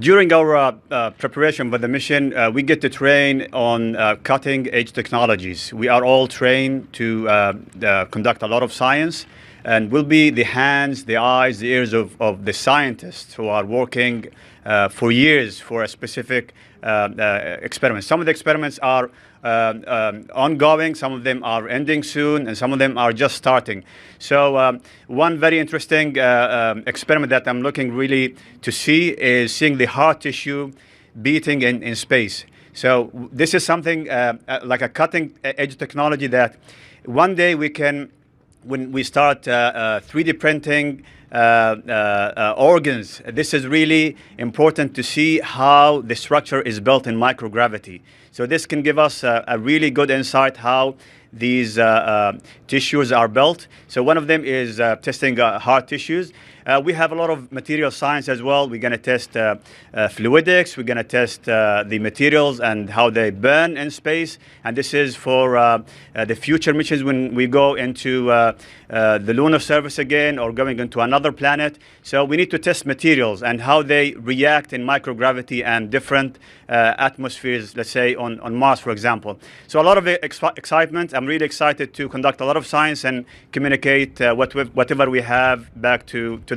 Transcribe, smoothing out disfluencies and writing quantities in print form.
During our preparation for the mission, we get to train on cutting-edge technologies. We are all trained to conduct a lot of science, and will be the hands, the eyes, the ears of the scientists who are working for years for a specific experiment. Some of the experiments are ongoing, some of them are ending soon, and some of them are just starting. So one very interesting experiment that I'm looking really to see is seeing the heart tissue beating in space. So this is something like a cutting-edge technology that one day we can, when we start 3D printing organs, this is really important to see how the structure is built in microgravity. So this can give us a really good insight how these tissues are built. So one of them is testing heart tissues. We have a lot of material science as well. We're going to test fluidics. We're going to test the materials and how they burn in space. And this is for the future missions when we go into the lunar surface again or going into another planet. So we need to test materials and how they react in microgravity and different atmospheres, let's say on Mars, for example. So a lot of excitement. I'm really excited to conduct a lot of science and communicate whatever we have back to